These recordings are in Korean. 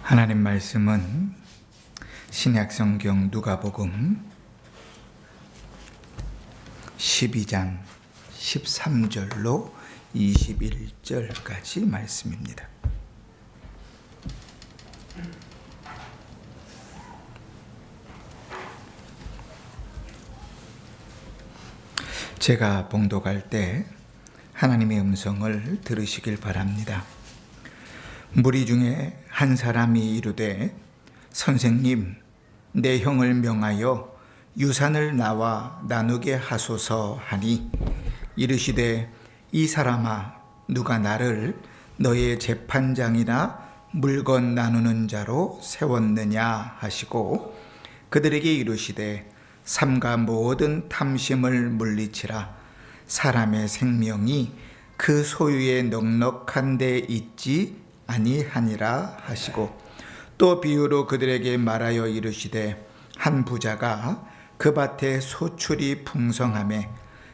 하나님 말씀은 신약성경 누가복음 12장 13절로 21절까지 말씀입니다. 제가 봉독할 때 하나님의 음성을 들으시길 바랍니다. 무리 중에 한 사람이 이르되 선생님, 내 형을 명하여 유산을 나와 나누게 하소서 하니 이르시되 이 사람아, 누가 나를 너의 재판장이나 물건 나누는 자로 세웠느냐 하시고 그들에게 이르시되 삼가 모든 탐심을 물리치라. 사람의 생명이 그 소유에 넉넉한 데 있지 아니하니라 하시고 또 비유로 그들에게 말하여 이르시되 한 부자가 그 밭에 소출이 풍성하매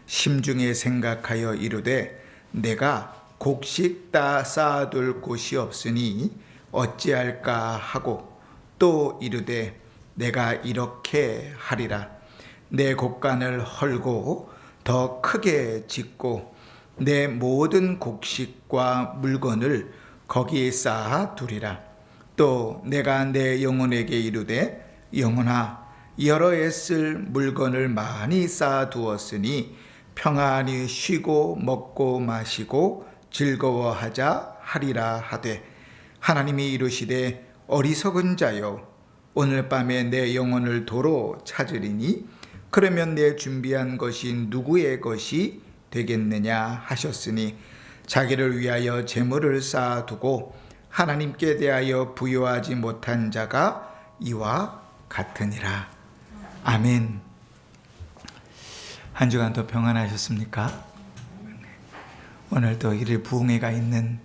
심중에 생각하여 이르되 내가 곡식 따 쌓아둘 곳이 없으니 어찌할까 하고 또 이르되 내가 이렇게 하리라. 내 곡간을 헐고 더 크게 짓고 내 모든 곡식과 물건을 거기에 쌓아 두리라. 또 내가 내 영혼에게 이르되 영혼아, 여러 해 쓸 물건을 많이 쌓아 두었으니 평안히 쉬고 먹고 마시고 즐거워하자 하리라 하되 하나님이 이르시되 어리석은 자여, 오늘 밤에 내 영혼을 도로 찾으리니 그러면 내 준비한 것이 누구의 것이 되겠느냐 하셨으니 자기를 위하여 재물을 쌓아두고 하나님께 대하여 부여하지 못한 자가 이와 같으니라. 아멘. 한 주간도 평안하셨습니까? 오늘도 일일 부흥회가 있는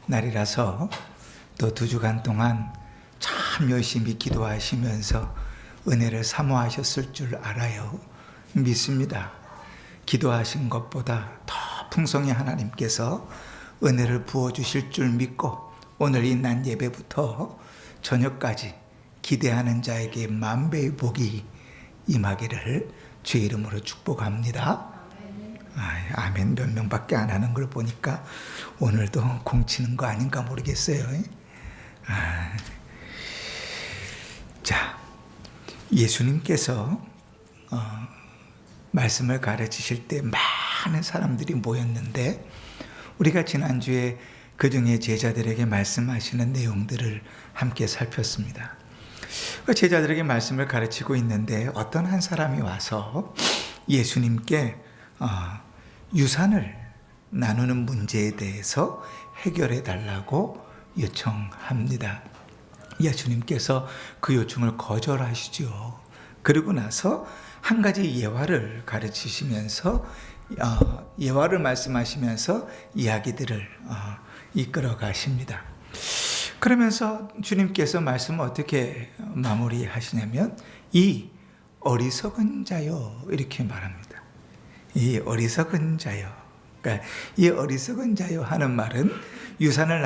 날이라서 또 2주간 동안 참 열심히 기도하시면서 은혜를 사모하셨을 줄 알아요. 믿습니다. 기도하신 것보다 더 풍성히 하나님께서 은혜를 부어주실 줄 믿고 오늘 이 난 예배부터 저녁까지 기대하는 자에게 만배의 복이 임하기를 주의 이름으로 축복합니다. 아멘 몇 명밖에 안 하는 걸 보니까 오늘도 공치는 거 아닌가 모르겠어요. 자, 예수님께서 말씀을 가르치실 때 많은 사람들이 모였는데 우리가 지난주에 그 중에 제자들에게 말씀하시는 내용들을 함께 살폈습니다. 제자들에게 말씀을 가르치고 있는데 어떤 한 사람이 와서 예수님께 유산을 나누는 문제에 대해서 해결해 달라고 요청합니다. 예수님께서 그 요청을 거절하시죠. 그리고 나서 한 가지 예화를 가르치시면서 예화를 말씀하시면서 이야기들을 이끌어 가십니다. 그러면서 주님께서 말씀을 어떻게 마무리하시냐면 이 어리석은 자요 이렇게 말합니다. 이 어리석은 자요. 그러니까 이 어리석은 자요 하는 말은 유산을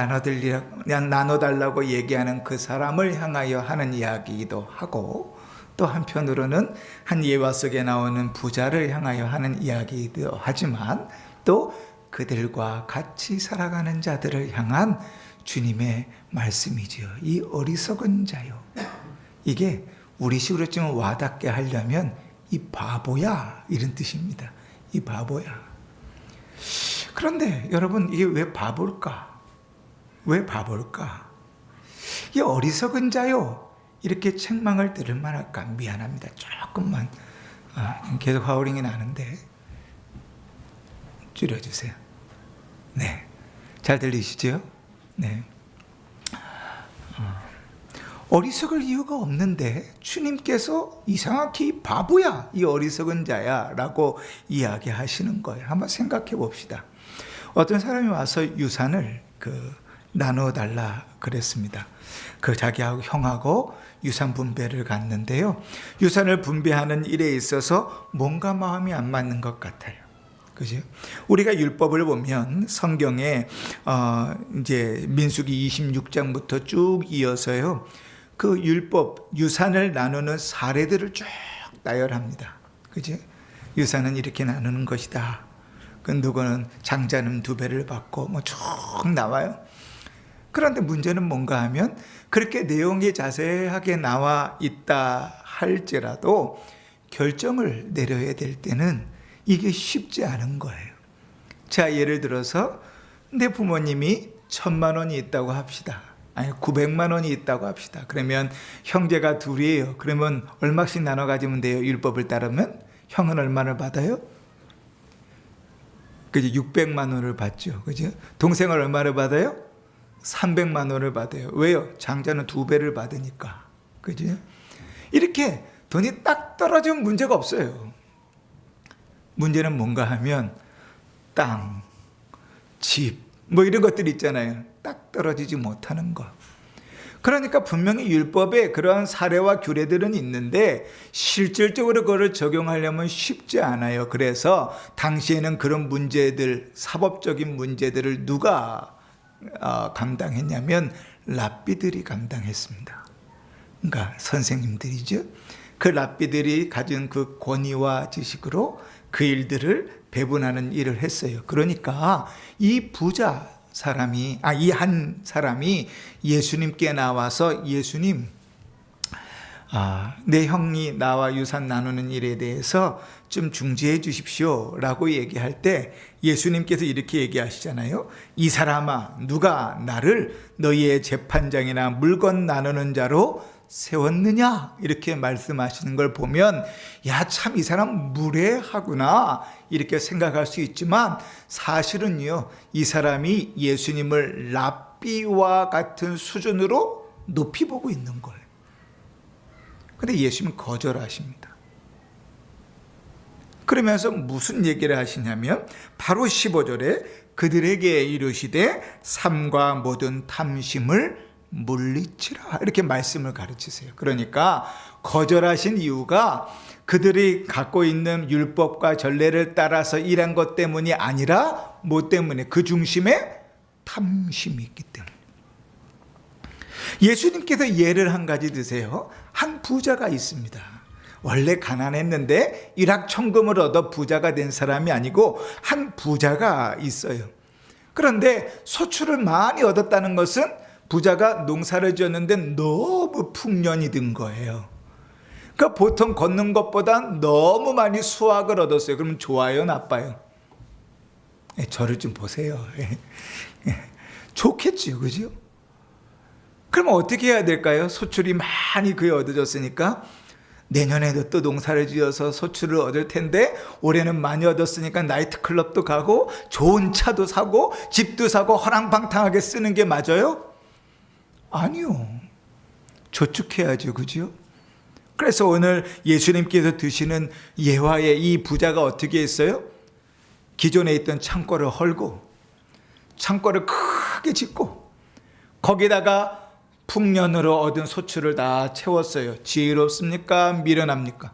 나눠달라고 얘기하는 그 사람을 향하여 하는 이야기이기도 하고 또 한편으로는 한 예화 속에 나오는 부자를 향하여 하는 이야기이기도 하지만 또 그들과 같이 살아가는 자들을 향한 주님의 말씀이죠. 이 어리석은 자요. 이게 우리식으로 좀 와닿게 하려면 이 바보야 이런 뜻입니다. 이 바보야. 그런데 여러분 이게 왜 바볼까? 왜 바볼까? 이 어리석은 자요. 이렇게 책망을 들을 만할까? 미안합니다. 조금만 계속 하우링이 나는데 줄여주세요. 네, 잘 들리시죠? 네. 어리석을 이유가 없는데 주님께서 이상하게 바보야, 이 어리석은 자야 라고 이야기하시는 거예요. 한번 생각해 봅시다. 어떤 사람이 와서 유산을 나눠달라 그랬습니다. 그 자기하고 형하고 유산 분배를 갔는데요. 유산을 분배하는 일에 있어서 뭔가 마음이 안 맞는 것 같아요. 그죠? 우리가 율법을 보면 성경에 이제 민수기 26장부터 쭉 이어서요. 그 율법, 유산을 나누는 사례들을 쭉 나열합니다. 그죠? 유산은 이렇게 나누는 것이다. 그 누구는 장자는 2배를 받고 뭐 쭉 나와요. 그런데 문제는 뭔가 하면 그렇게 내용이 자세하게 나와 있다 할지라도 결정을 내려야 될 때는 이게 쉽지 않은 거예요. 자, 예를 들어서 내 부모님이 1,000만 원이 있다고 합시다. 아니 900만 원이 있다고 합시다. 그러면 형제가 둘이에요. 그러면 얼마씩 나눠 가지면 돼요? 율법을 따르면 형은 얼마를 받아요? 그죠? 600만 원을 받죠. 그죠? 동생은 얼마를 받아요? 300만 원을 받아요. 왜요? 장자는 2배를 받으니까. 그죠? 이렇게 돈이 딱 떨어지면 문제가 없어요. 문제는 뭔가 하면 땅, 집, 뭐 이런 것들이 있잖아요. 딱 떨어지지 못하는 것. 그러니까 분명히 율법에 그러한 사례와 규례들은 있는데 실질적으로 그걸 적용하려면 쉽지 않아요. 그래서 당시에는 그런 문제들, 사법적인 문제들을 누가 감당했냐면 랍비들이 감당했습니다. 그러니까 선생님들이죠. 그 랍비들이 가진 그 권위와 지식으로 그 일들을 배분하는 일을 했어요. 그러니까 이 부자 사람이, 이 한 사람이 예수님께 나와서 예수님, 내 형이 나와 유산 나누는 일에 대해서 좀 중지해 주십시오 라고 얘기할 때 예수님께서 이렇게 얘기하시잖아요. 이 사람아, 누가 나를 너희의 재판장이나 물건 나누는 자로 세웠느냐? 이렇게 말씀하시는 걸 보면 야, 참 이 사람 무례하구나 이렇게 생각할 수 있지만 사실은요, 이 사람이 예수님을 랍비와 같은 수준으로 높이 보고 있는 거예요. 근데 예수님은 거절하십니다. 그러면서 무슨 얘기를 하시냐면 바로 15절에 그들에게 이르시되 삶과 모든 탐심을 물리치라 이렇게 말씀을 가르치세요. 그러니까 거절하신 이유가 그들이 갖고 있는 율법과 전례를 따라서 일한 것 때문이 아니라 뭐 때문에? 그 중심에 탐심이 있기 때문에. 예수님께서 예를 한 가지 드세요. 한 부자가 있습니다. 원래 가난했는데 일확천금을 얻어 부자가 된 사람이 아니고 한 부자가 있어요. 그런데 소출을 많이 얻었다는 것은 부자가 농사를 지었는데 너무 풍년이 든 거예요. 그러니까 보통 걷는 것보다 너무 많이 수확을 얻었어요. 그러면 좋아요, 나빠요? 저를 좀 보세요. 좋겠지요, 그죠? 그러면 어떻게 해야 될까요? 소출이 많이 그에 얻어졌으니까 내년에도 또 농사를 지어서 소출을 얻을 텐데 올해는 많이 얻었으니까 나이트클럽도 가고 좋은 차도 사고 집도 사고 허랑방탕하게 쓰는 게 맞아요? 아니요. 저축해야죠. 그죠? 그래서 오늘 예수님께서 드시는 예화에 이 부자가 어떻게 했어요? 기존에 있던 창고를 헐고 창고를 크게 짓고 거기다가 풍년으로 얻은 소출을 다 채웠어요. 지혜롭습니까? 미련합니까?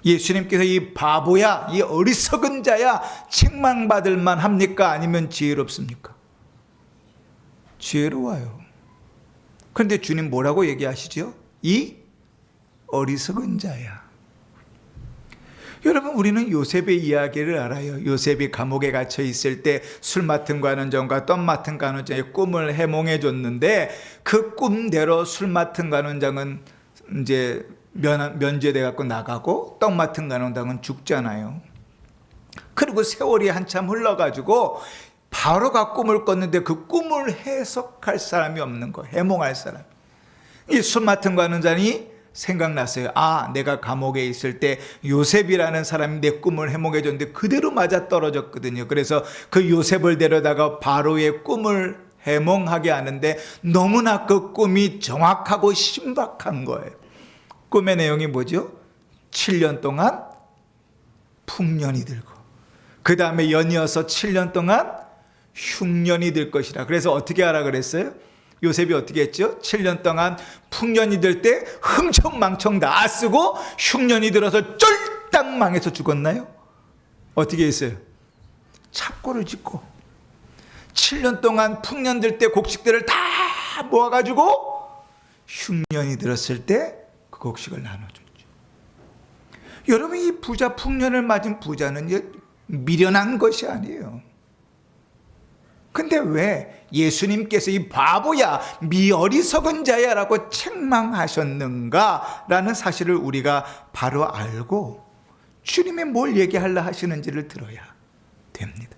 예수님께서 이 바보야, 이 어리석은 자야 책망받을 만합니까? 아니면 지혜롭습니까? 지혜로워요. 그런데 주님 뭐라고 얘기하시죠? 이 어리석은 자야. 여러분, 우리는 요셉의 이야기를 알아요. 요셉이 감옥에 갇혀 있을 때 술 맡은 관원장과 떡 맡은 관원장의 꿈을 해몽해 줬는데 그 꿈대로 술 맡은 관원장은 이제 면제돼 갖고 나가고 떡 맡은 관원장은 죽잖아요. 그리고 세월이 한참 흘러가지고 바로가 꿈을 꿨는데 그 꿈을 해석할 사람이 없는 거예요. 해몽할 사람. 이 술 맡은 관원장이 생각났어요. 내가 감옥에 있을 때 요셉이라는 사람이 내 꿈을 해몽해 줬는데 그대로 맞아 떨어졌거든요. 그래서 그 요셉을 데려다가 바로의 꿈을 해몽하게 하는데 너무나 그 꿈이 정확하고 신박한 거예요. 꿈의 내용이 뭐죠? 7년 동안 풍년이 들고 그 다음에 연이어서 7년 동안 흉년이 들 것이라. 그래서 어떻게 하라 그랬어요? 요셉이 어떻게 했죠? 7년 동안 풍년이 들 때 흥청망청 다 쓰고 흉년이 들어서 쫄딱 쫄딱 망해서 죽었나요? 어떻게 했어요? 찹고를 짓고 7년 동안 풍년들 때 곡식들을 다 모아가지고 흉년이 들었을 때 그 곡식을 나눠줬죠. 여러분, 이 부자, 풍년을 맞은 부자는 미련한 것이 아니에요. 근데 왜 예수님께서 이 바보야, 미 어리석은 자야 라고 책망하셨는가 라는 사실을 우리가 바로 알고 주님이 뭘 얘기하려 하시는지를 들어야 됩니다.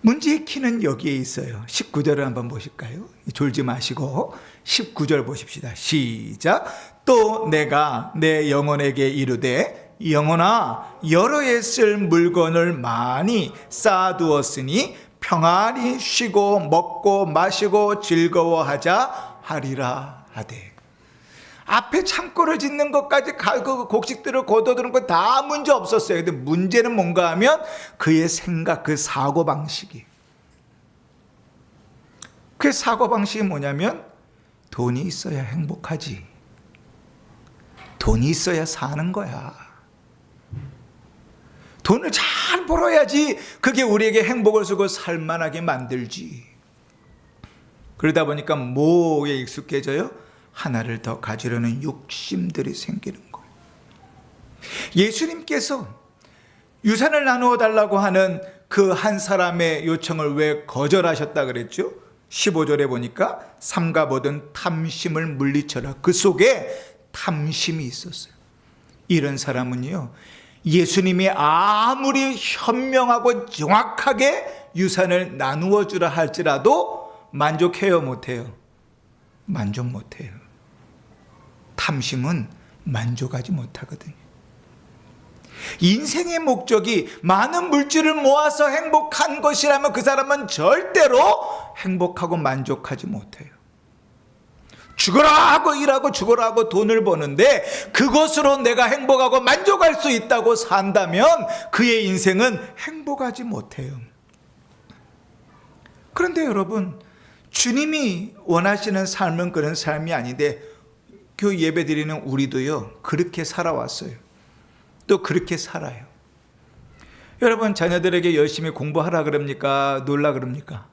문제의 키는 여기에 있어요. 19절을 한번 보실까요? 졸지 마시고 19절 보십시다. 시작. 또 내가 내 영혼에게 이르되 영혼아, 여러 해 쓸 물건을 많이 쌓아두었으니 평안히 쉬고 먹고 마시고 즐거워하자 하리라 하되. 앞에 창고를 짓는 것까지 그 곡식들을 거둬두는 거 다 문제 없었어요. 근데 문제는 뭔가 하면 그의 생각, 그 사고방식이. 그 사고방식이 뭐냐면 돈이 있어야 행복하지. 돈이 있어야 사는 거야. 돈을 잘 벌어야지 그게 우리에게 행복을 주고 살만하게 만들지. 그러다 보니까 뭐에 익숙해져요? 하나를 더 가지려는 욕심들이 생기는 거예요. 예수님께서 유산을 나누어 달라고 하는 그 한 사람의 요청을 왜 거절하셨다 그랬죠? 15절에 보니까 삼가 모든 탐심을 물리쳐라. 그 속에 탐심이 있었어요. 이런 사람은요, 예수님이 아무리 현명하고 정확하게 유산을 나누어 주라 할지라도 만족해요, 못해요? 만족 못해요. 탐심은 만족하지 못하거든요. 인생의 목적이 많은 물질을 모아서 행복한 것이라면 그 사람은 절대로 행복하고 만족하지 못해요. 죽어라 하고 일하고 죽어라 하고 돈을 버는데 그것으로 내가 행복하고 만족할 수 있다고 산다면 그의 인생은 행복하지 못해요. 그런데 여러분, 주님이 원하시는 삶은 그런 삶이 아닌데 교회 예배 드리는 우리도요, 그렇게 살아왔어요. 또 그렇게 살아요. 여러분, 자녀들에게 열심히 공부하라 그럽니까? 놀라 그럽니까?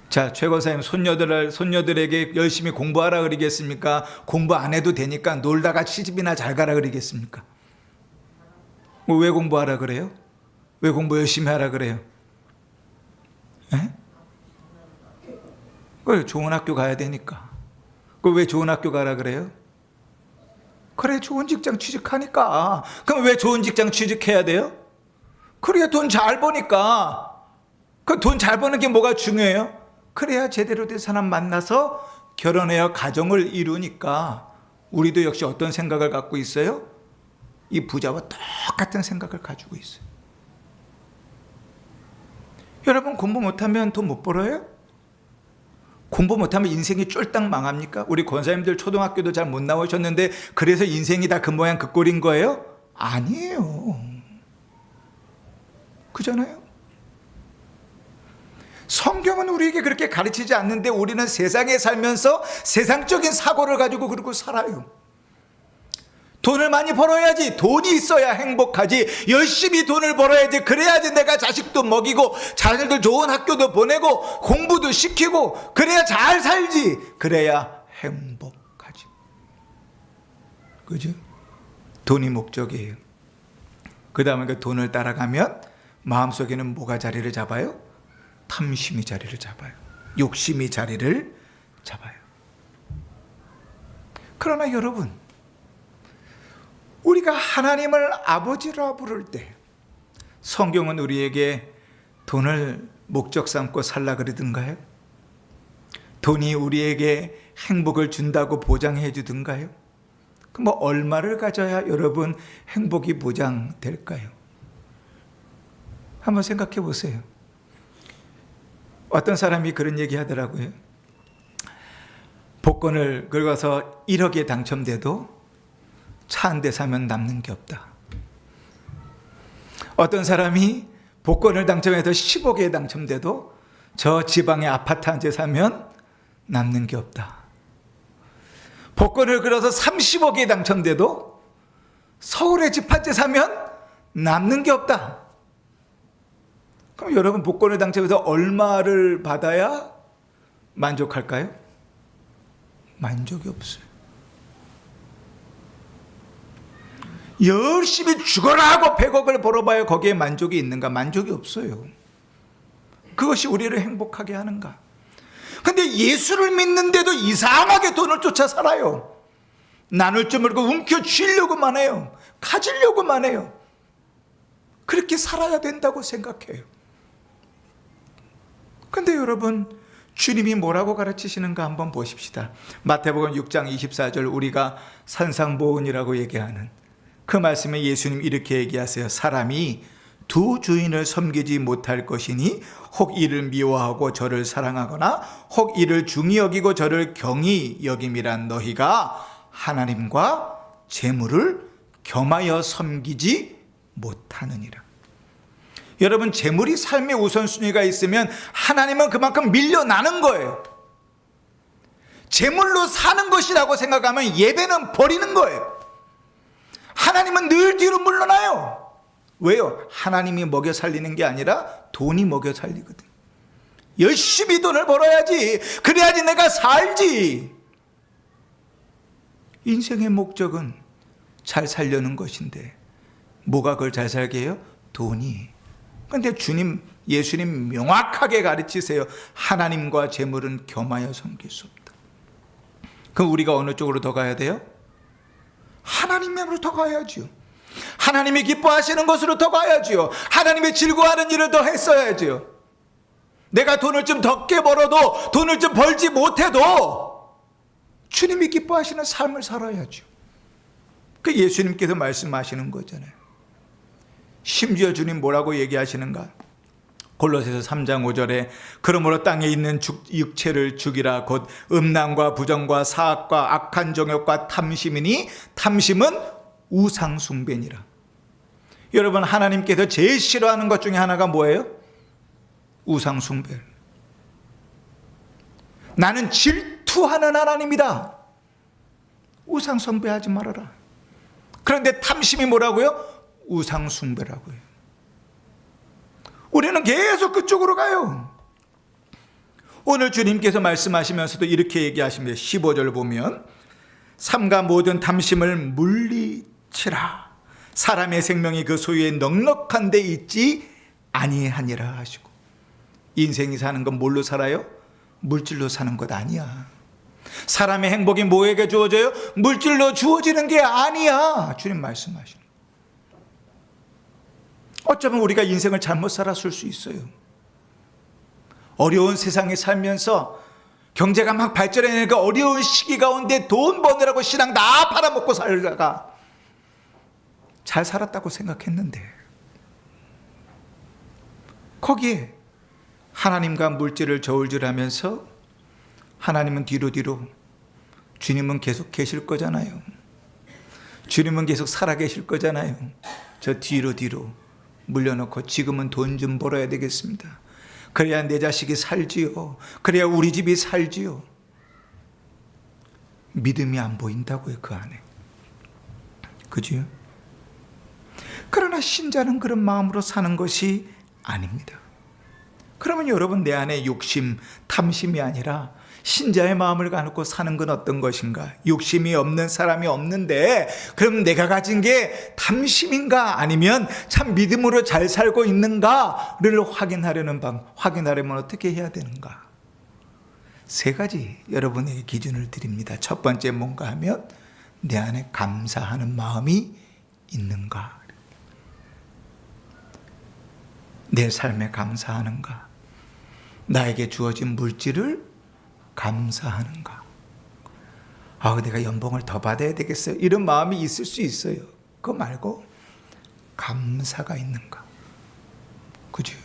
자, 최고사님, 손녀들에게 열심히 공부하라 그러겠습니까? 공부 안 해도 되니까 놀다가 시집이나 잘 가라 그러겠습니까? 왜 공부하라 그래요? 왜 공부 열심히 하라 그래요? 그 좋은 학교 가야 되니까. 그 왜 좋은 학교 가라 그래요? 그래, 좋은 직장 취직하니까. 그럼 왜 좋은 직장 취직해야 돼요? 그래야 돈 잘 버니까. 그 돈 잘 버는 게 뭐가 중요해요? 그래야 제대로 된 사람 만나서 결혼해야 가정을 이루니까. 우리도 역시 어떤 생각을 갖고 있어요? 이 부자와 똑같은 생각을 가지고 있어요. 여러분, 공부 못하면 돈 못 벌어요? 공부 못하면 인생이 쫄딱 망합니까? 우리 권사님들 초등학교도 잘 못 나오셨는데 그래서 인생이 다 그 모양 그 꼴인 거예요? 아니에요. 그잖아요. 성경은 우리에게 그렇게 가르치지 않는데 우리는 세상에 살면서 세상적인 사고를 가지고 그러고 살아요. 돈을 많이 벌어야지, 돈이 있어야 행복하지, 열심히 돈을 벌어야지, 그래야지 내가 자식도 먹이고 자녀들 좋은 학교도 보내고 공부도 시키고 그래야 잘 살지, 그래야 행복하지. 그죠? 돈이 목적이에요. 그 다음에 그 돈을 따라가면 마음속에는 뭐가 자리를 잡아요? 탐심이 자리를 잡아요. 욕심이 자리를 잡아요. 그러나 여러분, 우리가 하나님을 아버지라 부를 때 성경은 우리에게 돈을 목적 삼고 살라 그러던가요? 돈이 우리에게 행복을 준다고 보장해 주던가요? 그럼 뭐 얼마를 가져야 여러분 행복이 보장될까요? 한번 생각해 보세요. 어떤 사람이 그런 얘기 하더라고요. 복권을 긁어서 1억에 당첨돼도 차 한 대 사면 남는 게 없다. 어떤 사람이 복권을 당첨해서 10억에 당첨돼도 저 지방에 아파트 한 채 사면 남는 게 없다. 복권을 걸어서 30억에 당첨돼도 서울에 집 한 채 사면 남는 게 없다. 그럼 여러분 복권을 당첨해서 얼마를 받아야 만족할까요? 만족이 없어요. 열심히 죽어라 하고 100억을 벌어봐야 거기에 만족이 있는가? 만족이 없어요. 그것이 우리를 행복하게 하는가? 근데 예수를 믿는데도 이상하게 돈을 쫓아 살아요. 나눌 줄 모르고 움켜쥐려고만 해요. 가지려고만 해요. 그렇게 살아야 된다고 생각해요. 근데 여러분, 주님이 뭐라고 가르치시는가 한번 보십시다. 마태복음 6장 24절, 우리가 산상보훈이라고 얘기하는 그 말씀에 예수님 이렇게 얘기하세요. 사람이 두 주인을 섬기지 못할 것이니 혹 이를 미워하고 저를 사랑하거나 혹 이를 중히 여기고 저를 경히 여김이란 너희가 하나님과 재물을 겸하여 섬기지 못하느니라. 여러분, 재물이 삶의 우선순위가 있으면 하나님은 그만큼 밀려나는 거예요. 재물로 사는 것이라고 생각하면 예배는 버리는 거예요. 하나님은 늘 뒤로 물러나요. 왜요? 하나님이 먹여 살리는 게 아니라 돈이 먹여 살리거든. 열심히 돈을 벌어야지. 그래야지 내가 살지. 인생의 목적은 잘 살려는 것인데 뭐가 그걸 잘 살게 해요? 돈이. 그런데 예수님 명확하게 가르치세요. 하나님과 재물은 겸하여 섬길 수 없다. 그럼 우리가 어느 쪽으로 더 가야 돼요? 하나님으로 더 가야죠. 하나님이 기뻐하시는 것으로 더 가야죠. 하나님이 즐거워하는 일을 더 했어야죠. 내가 돈을 좀 적게 벌어도, 돈을 좀 벌지 못해도 주님이 기뻐하시는 삶을 살아야죠. 그 예수님께서 말씀하시는 거잖아요. 심지어 주님 뭐라고 얘기하시는가? 골로새서 3장 5절에 그러므로 땅에 있는 육체를 죽이라. 곧 음란과 부정과 사악과 악한 정욕과 탐심이니 탐심은 우상 숭배니라. 여러분, 하나님께서 제일 싫어하는 것 중에 하나가 뭐예요? 우상 숭배. 나는 질투하는 하나님이다. 우상 숭배하지 말아라. 그런데 탐심이 뭐라고요? 우상 숭배라고요. 우리는 계속 그쪽으로 가요. 오늘 주님께서 말씀하시면서도 이렇게 얘기하십니다. 15절 보면 삼가 모든 탐심을 물리치라. 사람의 생명이 그 소유에 넉넉한 데 있지 아니하니라 하시고. 인생이 사는 건 뭘로 살아요? 물질로 사는 것 아니야. 사람의 행복이 뭐에게 주어져요? 물질로 주어지는 게 아니야. 주님 말씀하시는. 어쩌면 우리가 인생을 잘못 살았을 수 있어요. 어려운 세상에 살면서 경제가 막 발전해니까 어려운 시기 가운데 돈 버느라고 신앙 다 팔아먹고 살다가 잘 살았다고 생각했는데 거기에 하나님과 물질을 저울질하면서 하나님은 뒤로 주님은 계속 계실 거잖아요. 주님은 계속 살아계실 거잖아요. 저 뒤로 물려놓고 지금은 돈 좀 벌어야 되겠습니다. 그래야 내 자식이 살지요. 그래야 우리 집이 살지요. 믿음이 안 보인다고요, 그 안에. 그지요? 그러나 신자는 그런 마음으로 사는 것이 아닙니다. 그러면 여러분, 내 안에 욕심, 탐심이 아니라 신자의 마음을 가놓고 사는 건 어떤 것인가? 욕심이 없는 사람이 없는데 그럼 내가 가진 게 탐심인가? 아니면 참 믿음으로 잘 살고 있는가를 확인하려면 어떻게 해야 되는가? 세 가지 여러분에게 기준을 드립니다. 첫 번째 뭔가 하면 내 안에 감사하는 마음이 있는가? 내 삶에 감사하는가? 나에게 주어진 물질을 감사하는가? 내가 연봉을 더 받아야 되겠어요. 이런 마음이 있을 수 있어요. 그거 말고 감사가 있는가? 그죠?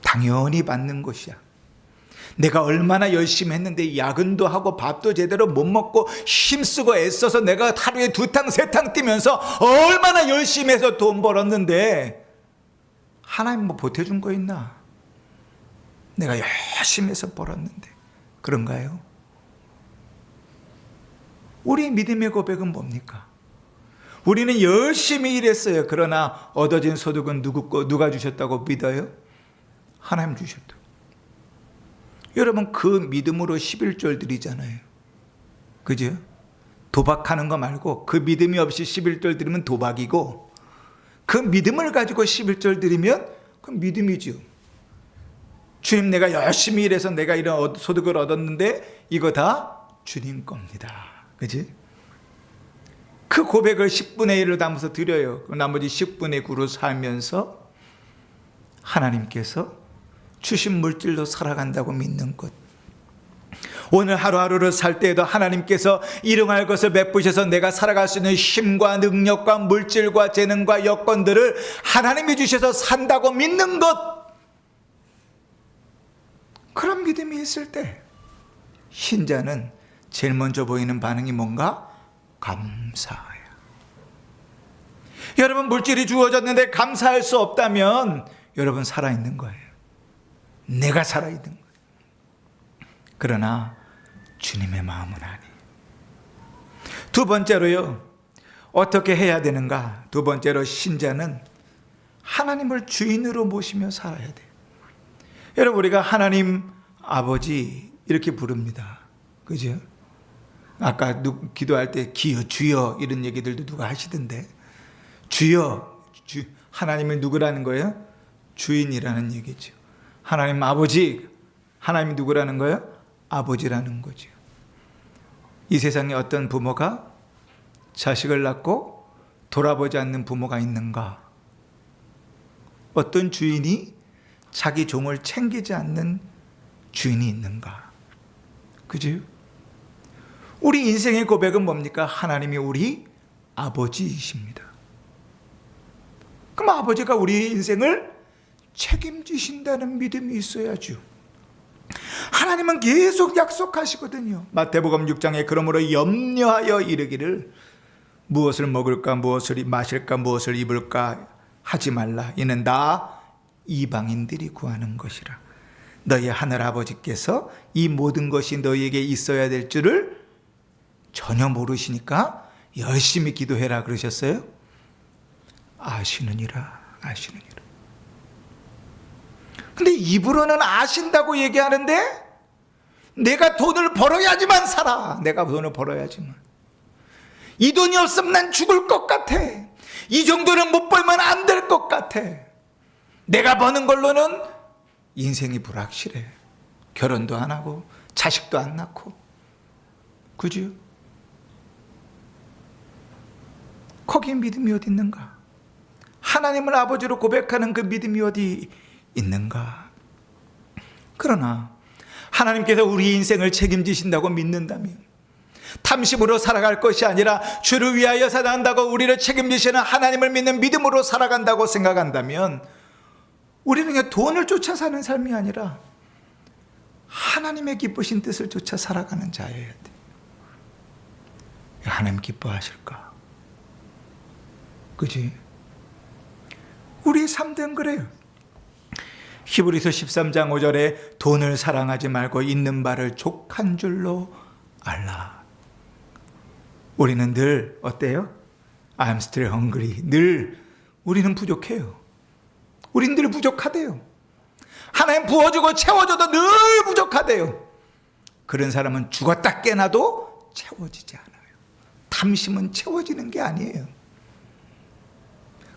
당연히 받는 것이야. 내가 얼마나 열심히 했는데 야근도 하고 밥도 제대로 못 먹고 힘쓰고 애써서 내가 하루에 2탕 3탕 뛰면서 얼마나 열심히 해서 돈 벌었는데 하나님 뭐 보태준 거 있나? 내가 열심히 해서 벌었는데 그런가요? 우리 믿음의 고백은 뭡니까? 우리는 열심히 일했어요. 그러나 얻어진 소득은 누가 주셨다고 믿어요? 하나님 주셨다. 여러분, 그 믿음으로 11절 드리잖아요. 그죠? 도박하는 거 말고 그 믿음이 없이 11절 드리면 도박이고, 그 믿음을 가지고 11절 드리면 그건 믿음이죠. 주님, 내가 열심히 일해서 내가 이런 소득을 얻었는데 이거 다 주님 겁니다. 그지? 그 고백을 10분의 1을 담아서 드려요. 나머지 10분의 9로 살면서 하나님께서 주신 물질로 살아간다고 믿는 것. 오늘 하루하루를 살 때에도 하나님께서 일용할 것을 베푸셔서 내가 살아갈 수 있는 힘과 능력과 물질과 재능과 여건들을 하나님이 주셔서 산다고 믿는 것. 그런 믿음이 있을 때 신자는 제일 먼저 보이는 반응이 뭔가? 감사해요. 여러분, 물질이 주어졌는데 감사할 수 없다면 여러분 살아있는 거예요. 내가 살아있는 거예요. 그러나 주님의 마음은 아니에요. 두 번째로요, 어떻게 해야 되는가? 두 번째로 신자는 하나님을 주인으로 모시며 살아야 돼요. 여러분, 우리가 하나님 아버지 이렇게 부릅니다. 그죠? 아까 기도할 때 기여 주여 이런 얘기들도 누가 하시던데, 주여, 하나님을 누구라는 거예요? 주인이라는 얘기죠. 하나님 아버지, 하나님이 누구라는 거예요? 아버지라는 거죠. 이 세상에 어떤 부모가 자식을 낳고 돌아보지 않는 부모가 있는가? 어떤 주인이 자기 종을 챙기지 않는 주인이 있는가? 그죠? 우리 인생의 고백은 뭡니까? 하나님이 우리 아버지이십니다. 그럼 아버지가 우리 인생을 책임지신다는 믿음이 있어야죠. 하나님은 계속 약속하시거든요. 마태복음 6장에 그러므로 염려하여 이르기를 무엇을 먹을까, 무엇을 마실까, 무엇을 입을까 하지 말라. 이는 다 이방인들이 구하는 것이라. 너희 하늘 아버지께서 이 모든 것이 너희에게 있어야 될 줄을 전혀 모르시니까 열심히 기도해라 그러셨어요? 아시느니라. 근데 입으로는 아신다고 얘기하는데 내가 돈을 벌어야지만 살아. 내가 돈을 벌어야지만. 이 돈이 없으면 난 죽을 것 같아. 이 정도는 못 벌면 안 될 것 같아. 내가 버는 걸로는 인생이 불확실해. 결혼도 안 하고 자식도 안 낳고. 그죠? 거기에 믿음이 어디 있는가? 하나님을 아버지로 고백하는 그 믿음이 어디 있는가? 그러나 하나님께서 우리 인생을 책임지신다고 믿는다면, 탐심으로 살아갈 것이 아니라 주를 위하여 살아간다고 우리를 책임지시는 하나님을 믿는 믿음으로 살아간다고 생각한다면, 우리는 그냥 돈을 쫓아 사는 삶이 아니라 하나님의 기쁘신 뜻을 쫓아 살아가는 자여야 돼. 하나님 기뻐하실까? 그지? 우리 삶은 그래요. 히브리서 13장 5절에 돈을 사랑하지 말고 있는 바를 족한 줄로 알라. 우리는 늘 어때요? I'm still hungry. 늘 우리는 부족해요. 우린 늘 부족하대요. 하나님 부어주고 채워줘도 늘 부족하대요. 그런 사람은 죽었다 깨나도 채워지지 않아요. 탐심은 채워지는 게 아니에요.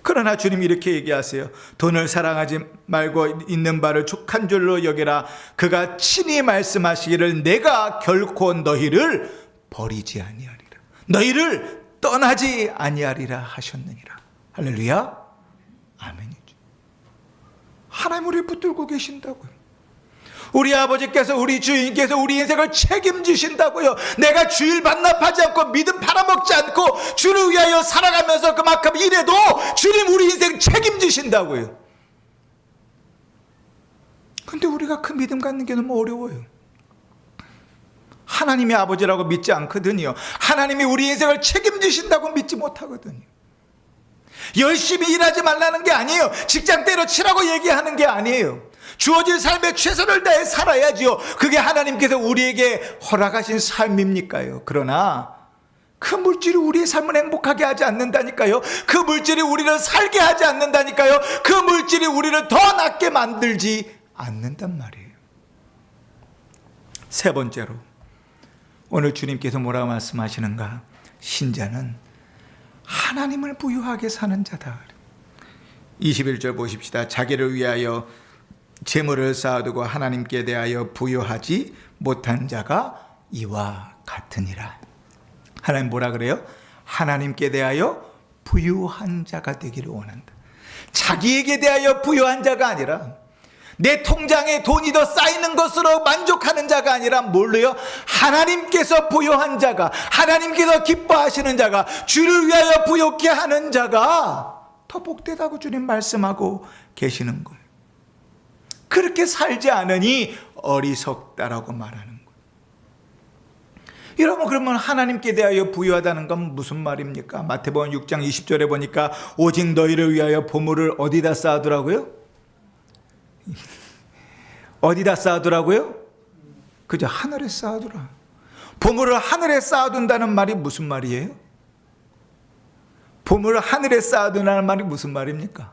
그러나 주님이 이렇게 얘기하세요. 돈을 사랑하지 말고 있는 바를 족한 줄로 여기라. 그가 친히 말씀하시기를 내가 결코 너희를 버리지 아니하리라. 너희를 떠나지 아니하리라 하셨느니라. 할렐루야. 아멘이죠. 하나님 우리를 붙들고 계신다고요. 우리 아버지께서, 우리 주인께서 우리 인생을 책임지신다고요. 내가 주일 반납하지 않고 믿음 팔아먹지 않고 주를 위하여 살아가면서 그만큼 일해도 주님 우리 인생 책임지신다고요. 근데 우리가 그 믿음 갖는 게 너무 어려워요. 하나님의 아버지라고 믿지 않거든요. 하나님이 우리 인생을 책임지신다고 믿지 못하거든요. 열심히 일하지 말라는 게 아니에요. 직장 때려치라고 얘기하는 게 아니에요. 주어진 삶에 최선을 다해 살아야지요. 그게 하나님께서 우리에게 허락하신 삶입니까요. 그러나 그 물질이 우리의 삶을 행복하게 하지 않는다니까요. 그 물질이 우리를 살게 하지 않는다니까요. 그 물질이 우리를 더 낫게 만들지 않는단 말이에요. 세 번째로, 오늘 주님께서 뭐라고 말씀하시는가? 신자는 하나님을 부유하게 사는 자다. 21절 보십시다. 자기를 위하여 재물을 쌓아두고 하나님께 대하여 부유하지 못한 자가 이와 같으니라. 하나님 뭐라 그래요? 하나님께 대하여 부유한 자가 되기를 원한다. 자기에게 대하여 부유한 자가 아니라 내 통장에 돈이 더 쌓이는 것으로 만족하는 자가 아니라 뭘로요? 하나님께서 부유한 자가, 하나님께서 기뻐하시는 자가, 주를 위하여 부유케 하는 자가 더 복되다고 주님 말씀하고 계시는 거예요. 그렇게 살지 않으니 어리석다라고 말하는 거예요. 여러분, 그러면 하나님께 대하여 부유하다는 건 무슨 말입니까? 마태복음 6장 20절에 보니까 오직 너희를 위하여 보물을 어디다 쌓아두라고요? 어디다 쌓아두라고요? 그저 하늘에 쌓아두라. 보물을 하늘에 쌓아둔다는 말이 무슨 말이에요? 보물을 하늘에 쌓아두라는 말이 무슨 말입니까?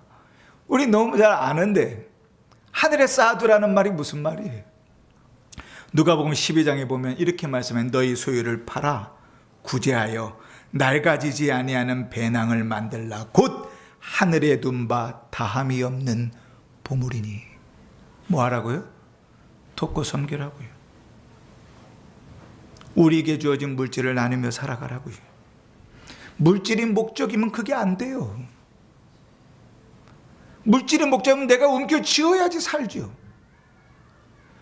우리 너무 잘 아는데 하늘에 쌓아두라는 말이 무슨 말이에요? 누가복음 12장에 보면 이렇게 말씀해, 너희 소유를 팔아 구제하여 낡아지지 아니하는 배낭을 만들라. 곧 하늘에 둔 바 다함이 없는 보물이니. 뭐 하라고요? 돕고 섬기라고요. 우리에게 주어진 물질을 나누며 살아가라고요. 물질이 목적이면 그게 안 돼요. 물질이 목적이면 내가 움켜쥐어야지 살죠.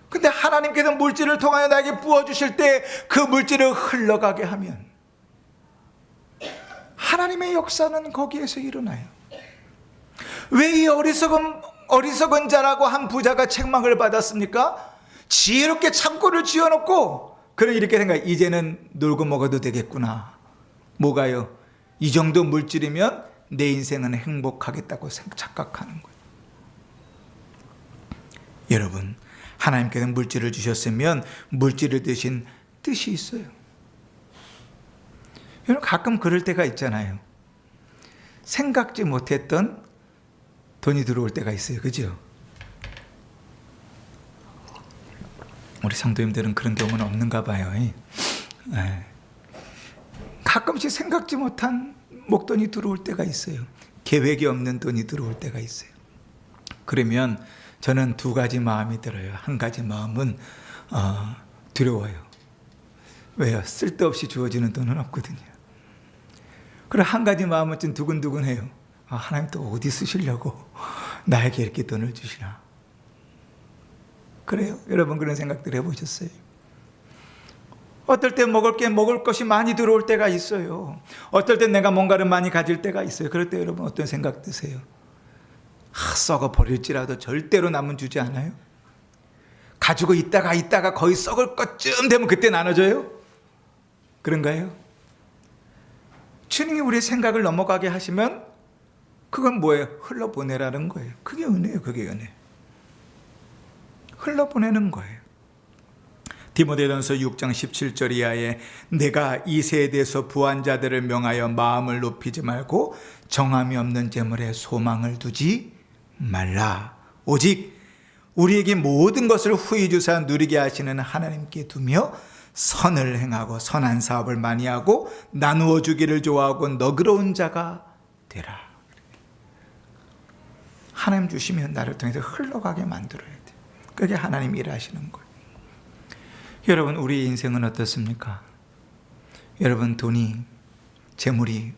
근데 하나님께서 물질을 통하여 나에게 부어주실 때 그 물질을 흘러가게 하면 하나님의 역사는 거기에서 일어나요. 왜 이 어리석은 자라고 한 부자가 책망을 받았습니까? 지혜롭게 창고를 지어놓고 그는 이렇게 생각해, 이제는 놀고 먹어도 되겠구나. 뭐가요? 이 정도 물질이면 내 인생은 행복하겠다고 착각하는 거예요. 여러분, 하나님께서 물질을 주셨으면 물질을 드신 뜻이 있어요. 여러분, 가끔 그럴 때가 있잖아요. 생각지 못했던 돈이 들어올 때가 있어요. 그죠? 우리 성도님들은 그런 경우는 없는가 봐요. 가끔씩 생각지 못한 목돈이 들어올 때가 있어요. 계획이 없는 돈이 들어올 때가 있어요. 그러면 저는 두 가지 마음이 들어요. 한 가지 마음은 두려워요. 왜요? 쓸데없이 주어지는 돈은 없거든요. 그리고 한 가지 마음은 좀 두근두근해요. 하나님 또 어디 쓰시려고 나에게 이렇게 돈을 주시나. 그래요? 여러분, 그런 생각들 해보셨어요? 어떨 때 먹을 것이 많이 들어올 때가 있어요. 어떨 때 내가 뭔가를 많이 가질 때가 있어요. 그럴 때 여러분 어떤 생각 드세요? 썩어 버릴지라도 절대로 남은 주지 않아요? 가지고 있다가 거의 썩을 것쯤 되면 그때 나눠줘요? 그런가요? 주님이 우리의 생각을 넘어가게 하시면 그건 뭐예요? 흘러보내라는 거예요. 그게 은혜예요. 그게 은혜. 흘러보내는 거예요. 디모데전서 6장 17절 이하에 내가 이 세대에서 부한 자들을 명하여 마음을 높이지 말고 정함이 없는 재물에 소망을 두지 말라. 오직 우리에게 모든 것을 후히 주사 누리게 하시는 하나님께 두며 선을 행하고 선한 사업을 많이 하고 나누어 주기를 좋아하고 너그러운 자가 되라. 하나님 주시면 나를 통해서 흘러가게 만들어야 돼. 그게 하나님 일하시는 거예요. 여러분, 우리 인생은 어떻습니까? 여러분, 돈이, 재물이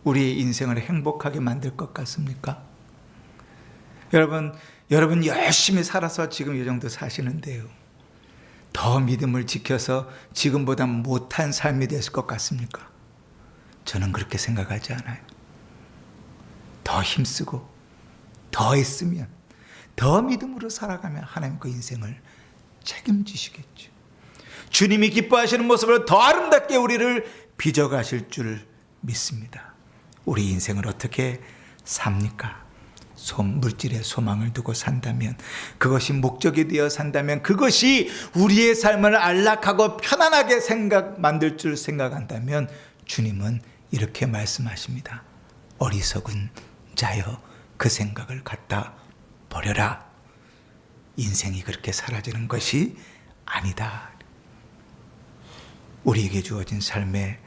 우리의 인생을 행복하게 만들 것 같습니까? 여러분 열심히 살아서 지금 이 정도 사시는데요. 더 믿음을 지켜서 지금보다 못한 삶이 됐을 것 같습니까? 저는 그렇게 생각하지 않아요. 더 힘쓰고 더 했으면, 더 믿음으로 살아가면 하나님 그 인생을 책임지시겠죠. 주님이 기뻐하시는 모습으로 더 아름답게 우리를 빚어가실 줄 믿습니다. 우리 인생을 어떻게 삽니까? 물질에 소망을 두고 산다면, 그것이 목적이 되어 산다면, 그것이 우리의 삶을 안락하고 편안하게 만들 줄 생각한다면 주님은 이렇게 말씀하십니다. 어리석은 자여, 그 생각을 갖다 버려라. 인생이 그렇게 사라지는 것이 아니다. 우리에게 주어진 삶에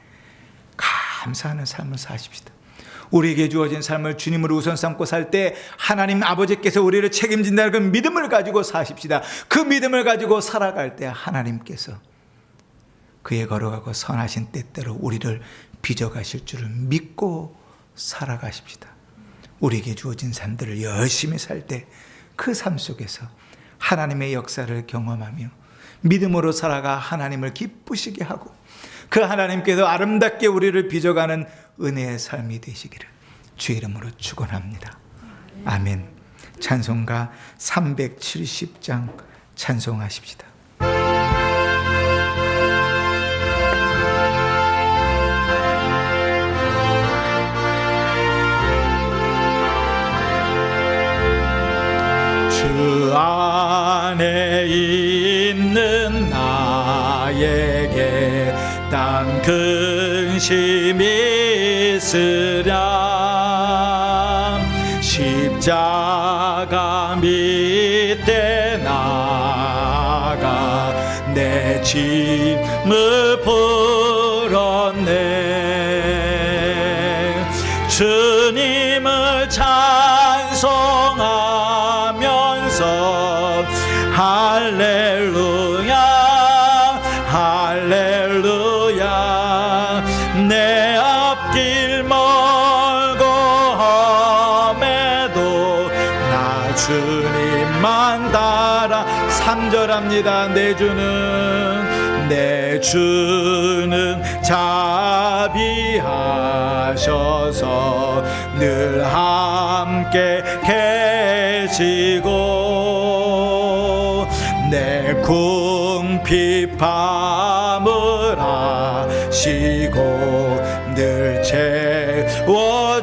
감사하는 삶을 사십시다. 우리에게 주어진 삶을 주님으로 우선 삼고 살 때 하나님 아버지께서 우리를 책임진다는 그 믿음을 가지고 사십시다. 그 믿음을 가지고 살아갈 때 하나님께서 그의 걸어가고 선하신 때대로 우리를 빚어가실 줄을 믿고 살아가십시다. 우리에게 주어진 삶들을 열심히 살 때 그 삶 속에서 하나님의 역사를 경험하며 믿음으로 살아가 하나님을 기쁘시게 하고 그 하나님께서 아름답게 우리를 빚어가는 은혜의 삶이 되시기를 주의 이름으로 축원합니다. 아멘. 찬송가 370장 찬송하십시다. 주 안에 있는 나에게 단 근심이 있으랴. 십자가 밑에 나가 내 짐을 풀었네. 주님을 찬송하면서 할렐루야 할렐루야. 내 앞길 멀고 험해도 나 주님만 따라. 3절합니다. 내 주는 자비하셔서 늘 함께 계시고 내 궁핍함을 아시고 늘 채워